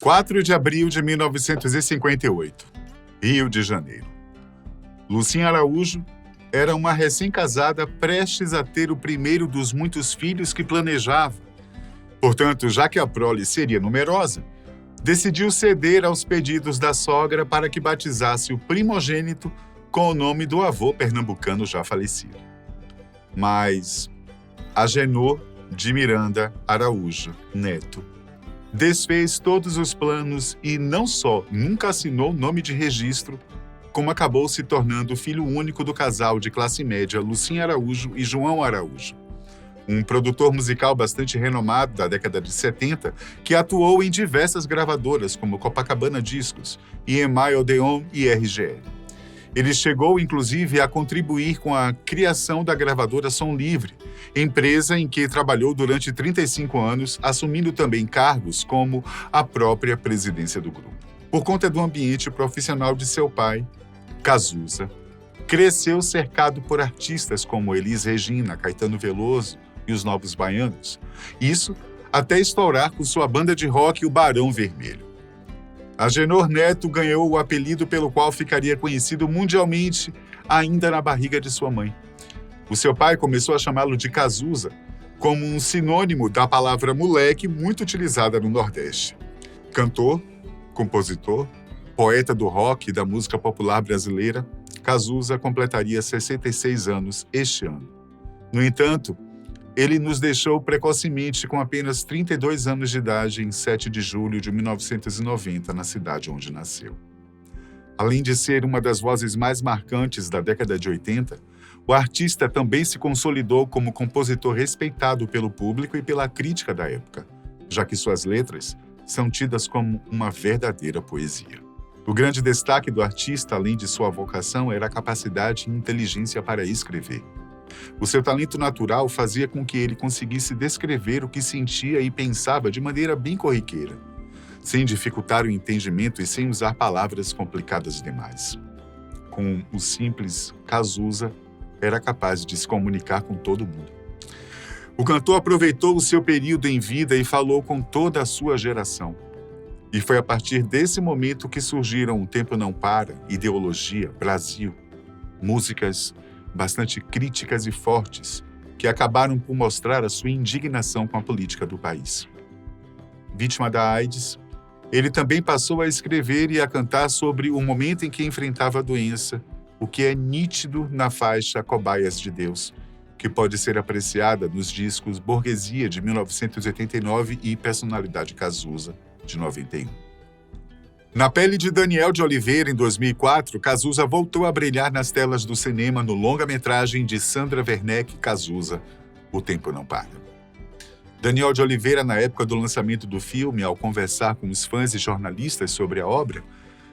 4 de abril de 1958, Rio de Janeiro. Lucinha Araújo era uma recém-casada prestes a ter o primeiro dos muitos filhos que planejava. Portanto, já que a prole seria numerosa, decidiu ceder aos pedidos da sogra para que batizasse o primogênito com o nome do avô pernambucano já falecido. Mas Agenor de Miranda Araújo Neto desfez todos os planos e não só nunca assinou nome de registro, como acabou se tornando filho único do casal de classe média Lucinha Araújo e João Araújo, um produtor musical bastante renomado da década de 70, que atuou em diversas gravadoras como Copacabana Discos, EMI Odeon e RGL. Ele chegou, inclusive, a contribuir com a criação da gravadora Som Livre, empresa em que trabalhou durante 35 anos, assumindo também cargos como a própria presidência do grupo. Por conta do ambiente profissional de seu pai, Cazuza cresceu cercado por artistas como Elis Regina, Caetano Veloso e os Novos Baianos. Isso até estourar com sua banda de rock, o Barão Vermelho. Agenor Neto ganhou o apelido pelo qual ficaria conhecido mundialmente ainda na barriga de sua mãe. O seu pai começou a chamá-lo de Cazuza, como um sinônimo da palavra moleque muito utilizada no Nordeste. Cantor, compositor, poeta do rock e da música popular brasileira, Cazuza completaria 66 anos este ano. No entanto, ele nos deixou precocemente com apenas 32 anos de idade em 7 de julho de 1990, na cidade onde nasceu. Além de ser uma das vozes mais marcantes da década de 80, o artista também se consolidou como compositor respeitado pelo público e pela crítica da época, já que suas letras são tidas como uma verdadeira poesia. O grande destaque do artista, além de sua vocação, era a capacidade e inteligência para escrever. O seu talento natural fazia com que ele conseguisse descrever o que sentia e pensava de maneira bem corriqueira, sem dificultar o entendimento e sem usar palavras complicadas demais. Com o simples Cazuza, era capaz de se comunicar com todo mundo. O cantor aproveitou o seu período em vida e falou com toda a sua geração. E foi a partir desse momento que surgiram O Tempo Não Para, Ideologia, Brasil, músicas bastante críticas e fortes, que acabaram por mostrar a sua indignação com a política do país. Vítima da AIDS, ele também passou a escrever e a cantar sobre o momento em que enfrentava a doença, o que é nítido na faixa Cobaias de Deus, que pode ser apreciada nos discos Burguesia, de 1989, e Personalidade Cazuza, de 91. Na pele de Daniel de Oliveira, em 2004, Cazuza voltou a brilhar nas telas do cinema no longa-metragem de Sandra Werneck, Cazuza, O Tempo Não Para. Daniel de Oliveira, na época do lançamento do filme, ao conversar com os fãs e jornalistas sobre a obra,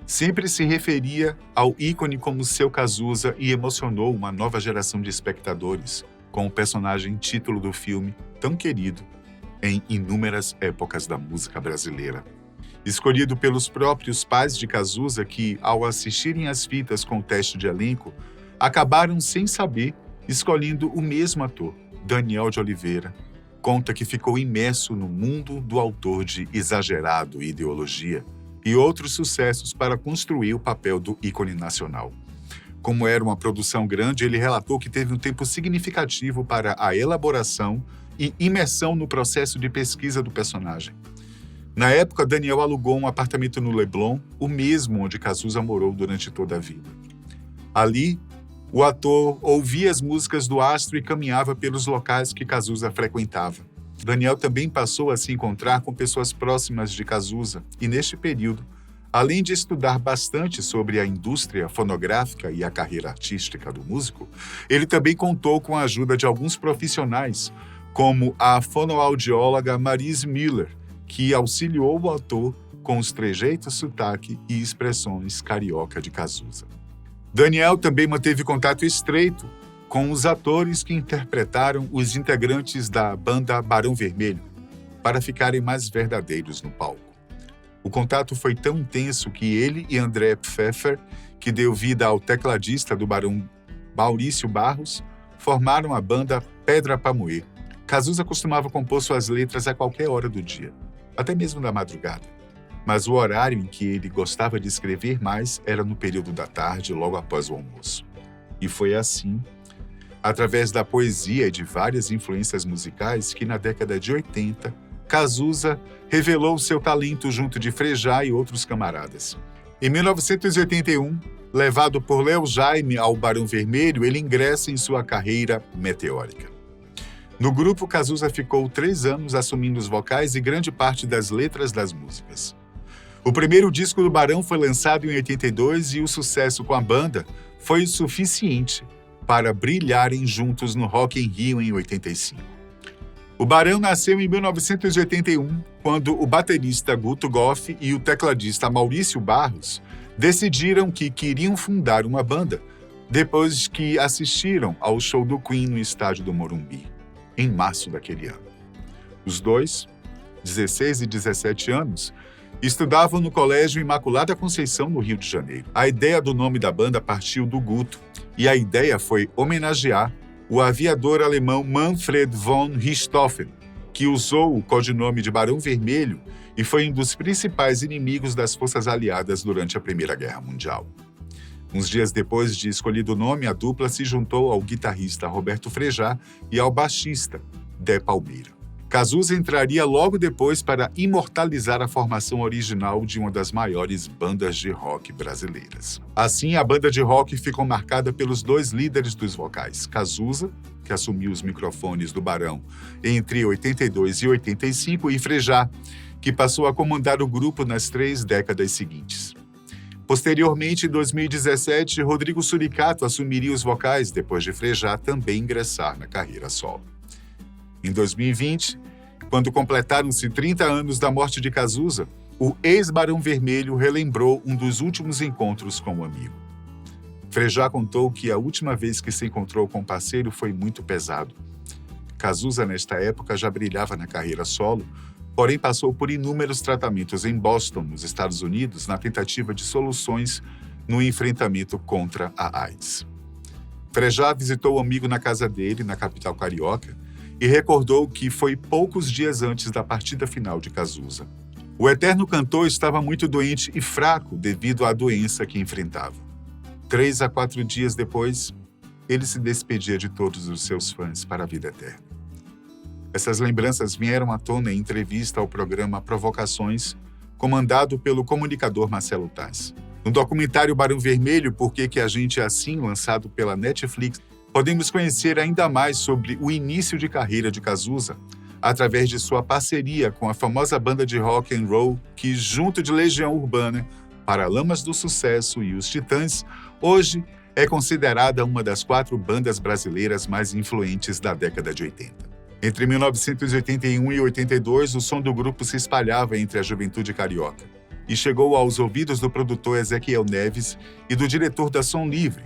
sempre se referia ao ícone como seu Cazuza e emocionou uma nova geração de espectadores com o personagem título do filme, tão querido em inúmeras épocas da música brasileira. Escolhido pelos próprios pais de Cazuza que, ao assistirem às fitas com o teste de elenco, acabaram sem saber escolhendo o mesmo ator, Daniel de Oliveira. Conta que ficou imerso no mundo do autor de Exagerado e Ideologia e outros sucessos para construir o papel do ícone nacional. Como era uma produção grande, ele relatou que teve um tempo significativo para a elaboração e imersão no processo de pesquisa do personagem. Na época, Daniel alugou um apartamento no Leblon, o mesmo onde Cazuza morou durante toda a vida. Ali, o ator ouvia as músicas do astro e caminhava pelos locais que Cazuza frequentava. Daniel também passou a se encontrar com pessoas próximas de Cazuza e, neste período, além de estudar bastante sobre a indústria fonográfica e a carreira artística do músico, ele também contou com a ajuda de alguns profissionais, como a fonoaudióloga Marise Miller, que auxiliou o ator com os trejeitos, sotaque e expressões carioca de Cazuza. Daniel também manteve contato estreito com os atores que interpretaram os integrantes da banda Barão Vermelho, para ficarem mais verdadeiros no palco. O contato foi tão intenso que ele e André Pfeffer, que deu vida ao tecladista do Barão Maurício Barros, formaram a banda Pedra pra Moer. Cazuza costumava compor suas letras a qualquer hora do dia, até mesmo da madrugada. mas o horário em que ele gostava de escrever mais era no período da tarde, logo após o almoço. E foi assim, através da poesia e de várias influências musicais, que na década de 80, Cazuza revelou seu talento junto de Frejá e outros camaradas. Em 1981, levado por Léo Jaime ao Barão Vermelho, ele ingressa em sua carreira meteórica. No grupo, Cazuza ficou 3 anos assumindo os vocais e grande parte das letras das músicas. O primeiro disco do Barão foi lançado em 82 e o sucesso com a banda foi suficiente para brilharem juntos no Rock in Rio em 85. O Barão nasceu em 1981, quando o baterista Guto Goff e o tecladista Maurício Barros decidiram que queriam fundar uma banda depois que assistiram ao show do Queen no estádio do Morumbi, em março daquele ano. Os dois, 16 e 17 anos, estudavam no Colégio Imaculada Conceição, no Rio de Janeiro. A ideia do nome da banda partiu do Guto, e a ideia foi homenagear o aviador alemão Manfred von Richthofen, que usou o codinome de Barão Vermelho e foi um dos principais inimigos das forças aliadas durante a Primeira Guerra Mundial. Uns dias depois de escolhido o nome, a dupla se juntou ao guitarrista Roberto Frejá e ao baixista Dé Palmeira. Cazuza entraria logo depois para imortalizar a formação original de uma das maiores bandas de rock brasileiras. Assim, a banda de rock ficou marcada pelos 2 líderes dos vocais, Cazuza, que assumiu os microfones do Barão entre 82 e 85, e Frejá, que passou a comandar o grupo nas 3 décadas seguintes. Posteriormente, em 2017, Rodrigo Suricato assumiria os vocais, depois de Frejá também ingressar na carreira solo. Em 2020, quando completaram-se 30 anos da morte de Cazuza, o ex-Barão Vermelho relembrou um dos últimos encontros com o amigo. Frejá contou que a última vez que se encontrou com o parceiro foi muito pesado. Cazuza, nesta época, já brilhava na carreira solo, porém passou por inúmeros tratamentos em Boston, nos Estados Unidos, na tentativa de soluções no enfrentamento contra a AIDS. Frejá visitou o amigo na casa dele, na capital carioca, e recordou que foi poucos dias antes da partida final de Cazuza. O eterno cantor estava muito doente e fraco devido à doença que enfrentava. 3 a 4 dias depois, ele se despedia de todos os seus fãs para a vida eterna. Essas lembranças vieram à tona em entrevista ao programa Provocações, comandado pelo comunicador Marcelo Taz. No documentário Barão Vermelho, Por que a gente é assim, lançado pela Netflix, podemos conhecer ainda mais sobre o início de carreira de Cazuza, através de sua parceria com a famosa banda de rock and roll que, junto de Legião Urbana, Paralamas do Sucesso e Os Titãs, hoje é considerada uma das 4 bandas brasileiras mais influentes da década de 80. Entre 1981 e 82, o som do grupo se espalhava entre a juventude carioca e chegou aos ouvidos do produtor Ezequiel Neves e do diretor da Som Livre,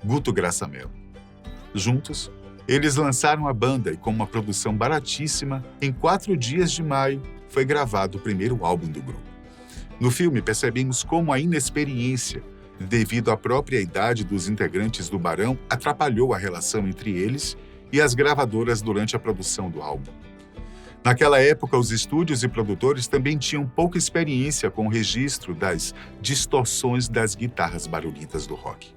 Guto Graça-Mello. Juntos, eles lançaram a banda e, com uma produção baratíssima, em 4 dias de maio, foi gravado o primeiro álbum do grupo. No filme, percebemos como a inexperiência, devido à própria idade dos integrantes do Barão, atrapalhou a relação entre eles e as gravadoras durante a produção do álbum. Naquela época, os estúdios e produtores também tinham pouca experiência com o registro das distorções das guitarras barulhentas do rock.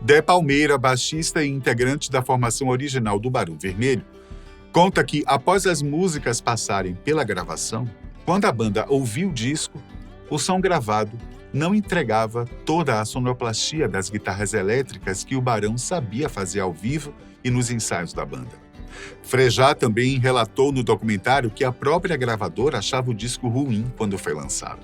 Dé Palmeira, baixista e integrante da formação original do Barão Vermelho, conta que, após as músicas passarem pela gravação, quando a banda ouviu o disco, o som gravado não entregava toda a sonoplastia das guitarras elétricas que o Barão sabia fazer ao vivo e nos ensaios da banda. Frejá também relatou no documentário que a própria gravadora achava o disco ruim quando foi lançado.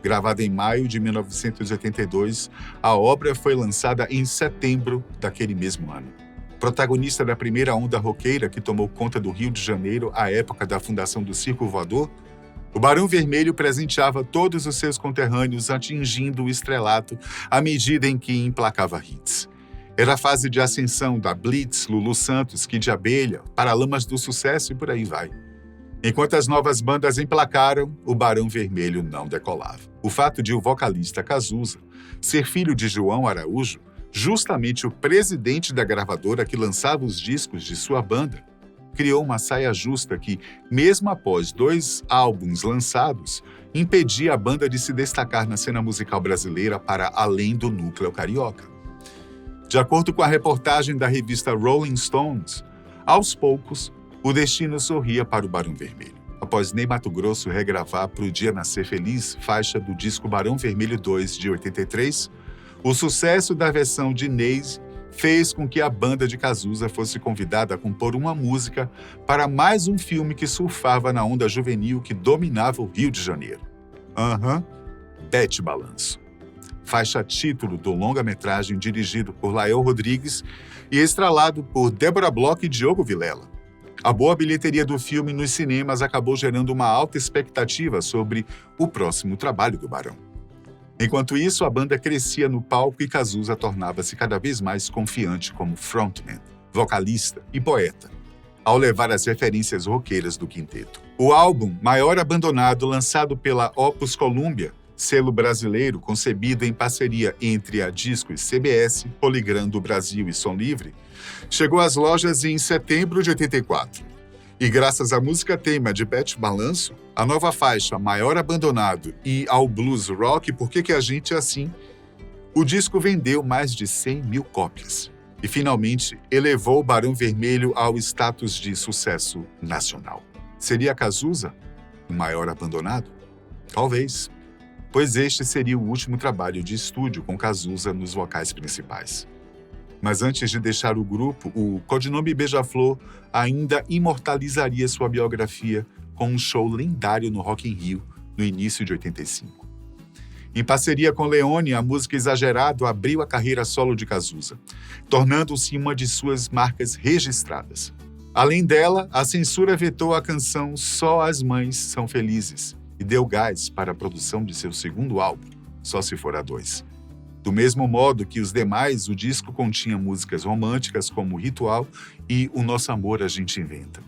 Gravada em maio de 1982, a obra foi lançada em setembro daquele mesmo ano. Protagonista da primeira onda roqueira que tomou conta do Rio de Janeiro à época da fundação do Circo Voador, o Barão Vermelho presenteava todos os seus conterrâneos atingindo o estrelato à medida em que emplacava hits. Era a fase de ascensão da Blitz, Lulu Santos, Kid de Abelha, Paralamas do Sucesso e por aí vai. Enquanto as novas bandas emplacaram, o Barão Vermelho não decolava. O fato de o vocalista Cazuza ser filho de João Araújo, justamente o presidente da gravadora que lançava os discos de sua banda, criou uma saia justa que, mesmo após 2 álbuns lançados, impedia a banda de se destacar na cena musical brasileira para além do núcleo carioca. De acordo com a reportagem da revista Rolling Stones, aos poucos, o destino sorria para o Barão Vermelho. Após Ney Matogrosso regravar Pro Dia Nascer Feliz, faixa do disco Barão Vermelho 2, de 83, o sucesso da versão de Ney fez com que a banda de Cazuza fosse convidada a compor uma música para mais um filme que surfava na onda juvenil que dominava o Rio de Janeiro. Bete Balanço. Faixa título do longa-metragem dirigido por Lael Rodrigues e estrelado por Débora Bloch e Diogo Vilela. A boa bilheteria do filme nos cinemas acabou gerando uma alta expectativa sobre o próximo trabalho do Barão. Enquanto isso, a banda crescia no palco e Cazuza tornava-se cada vez mais confiante como frontman, vocalista e poeta, ao levar as referências roqueiras do quinteto. O álbum Maior Abandonado, lançado pela Opus Columbia, selo brasileiro concebido em parceria entre a Discos CBS, Polygram do Brasil e Som Livre, chegou às lojas em setembro de 84. E graças à música tema de Bete Balanço, a nova faixa Maior Abandonado e ao blues rock Por que a gente é assim, o disco vendeu mais de 100 mil cópias e finalmente elevou o Barão Vermelho ao status de sucesso nacional. Seria Cazuza o maior abandonado? Talvez, pois este seria o último trabalho de estúdio com Cazuza nos vocais principais. Mas antes de deixar o grupo, o codinome Beija-Flor ainda imortalizaria sua biografia com um show lendário no Rock in Rio, no início de 85. Em parceria com Leone, a música Exagerado abriu a carreira solo de Cazuza, tornando-se uma de suas marcas registradas. Além dela, a censura vetou a canção Só as Mães São Felizes e deu gás para a produção de seu segundo álbum, Só Se For a Dois. Do mesmo modo que os demais, o disco continha músicas românticas como Ritual e O Nosso Amor a Gente Inventa.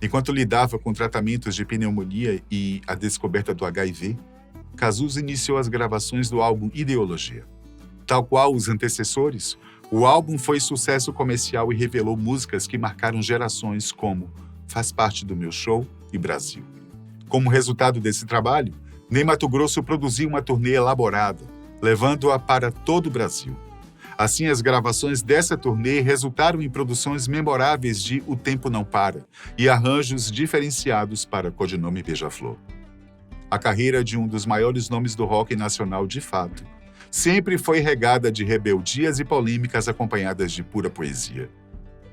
Enquanto lidava com tratamentos de pneumonia e a descoberta do HIV, Cazuza iniciou as gravações do álbum Ideologia. Tal qual os antecessores, o álbum foi sucesso comercial e revelou músicas que marcaram gerações como Faz Parte do Meu Show e Brasil. Como resultado desse trabalho, Ney Matogrosso produziu uma turnê elaborada, levando-a para todo o Brasil. Assim, as gravações dessa turnê resultaram em produções memoráveis de O Tempo Não Para e arranjos diferenciados para codinome Beija-Flor. A carreira de um dos maiores nomes do rock nacional de fato sempre foi regada de rebeldias e polêmicas acompanhadas de pura poesia.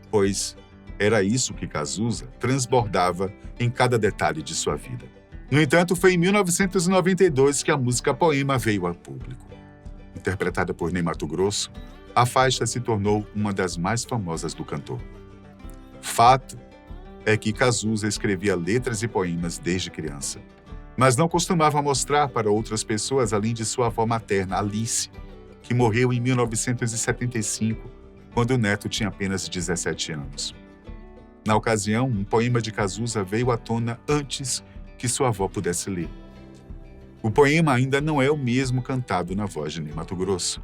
Pois era isso que Cazuza transbordava em cada detalhe de sua vida. No entanto, foi em 1992 que a música Poema veio ao público. Interpretada por Ney Matogrosso, a faixa se tornou uma das mais famosas do cantor. Fato é que Cazuza escrevia letras e poemas desde criança, mas não costumava mostrar para outras pessoas além de sua avó materna, Alice, que morreu em 1975, quando o neto tinha apenas 17 anos. Na ocasião, um poema de Cazuza veio à tona antes que sua avó pudesse ler. O poema ainda não é o mesmo cantado na voz de Ney Matogrosso,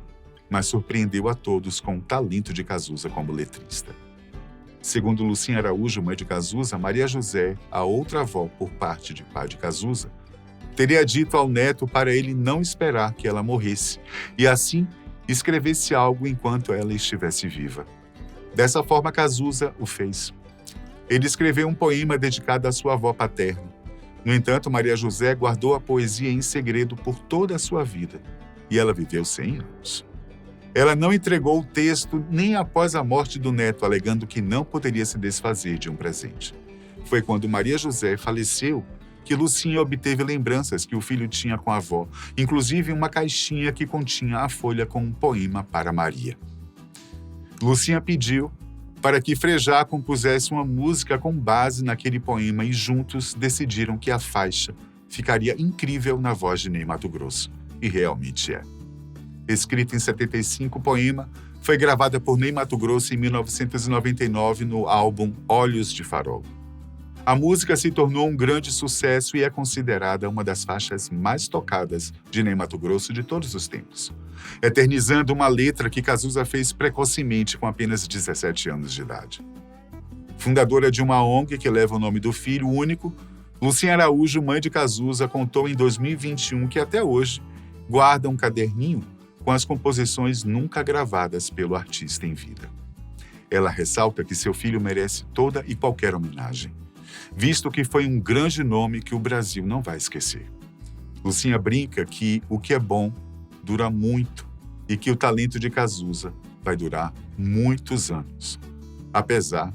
mas surpreendeu a todos com o talento de Cazuza como letrista. Segundo Lucinha Araújo, mãe de Cazuza, Maria José, a outra avó por parte de pai de Cazuza, teria dito ao neto para ele não esperar que ela morresse e, assim, escrevesse algo enquanto ela estivesse viva. Dessa forma, Cazuza o fez. Ele escreveu um poema dedicado à sua avó paterna. No entanto, Maria José guardou a poesia em segredo por toda a sua vida, e ela viveu 100 anos. Ela não entregou o texto nem após a morte do neto, alegando que não poderia se desfazer de um presente. Foi quando Maria José faleceu que Lucinha obteve lembranças que o filho tinha com a avó, inclusive uma caixinha que continha a folha com um poema para Maria. Lucinha pediu para que Frejá compusesse uma música com base naquele poema e juntos decidiram que a faixa ficaria incrível na voz de Ney Matogrosso. E realmente é. Escrita em 75, o poema foi gravada por Ney Matogrosso em 1999 no álbum Olhos de Farol. A música se tornou um grande sucesso e é considerada uma das faixas mais tocadas de Ney Matogrosso de todos os tempos, eternizando uma letra que Cazuza fez precocemente com apenas 17 anos de idade. Fundadora de uma ONG que leva o nome do filho único, Lucinha Araújo, mãe de Cazuza, contou em 2021 que até hoje guarda um caderninho com as composições nunca gravadas pelo artista em vida. Ela ressalta que seu filho merece toda e qualquer homenagem, visto que foi um grande nome que o Brasil não vai esquecer. Lucinha brinca que o que é bom dura muito e que o talento de Cazuza vai durar muitos anos, apesar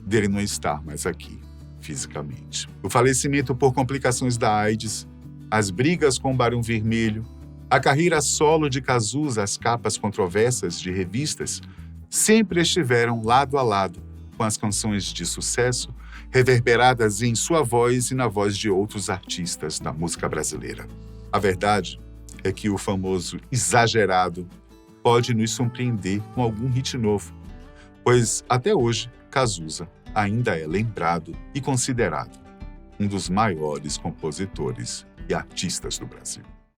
dele não estar mais aqui fisicamente. O falecimento por complicações da AIDS, as brigas com o Barão Vermelho, a carreira solo de Cazuza, as capas controversas de revistas, sempre estiveram lado a lado com as canções de sucesso reverberadas em sua voz e na voz de outros artistas da música brasileira. A verdade é que o famoso exagerado pode nos surpreender com algum hit novo, pois até hoje Cazuza ainda é lembrado e considerado um dos maiores compositores e artistas do Brasil.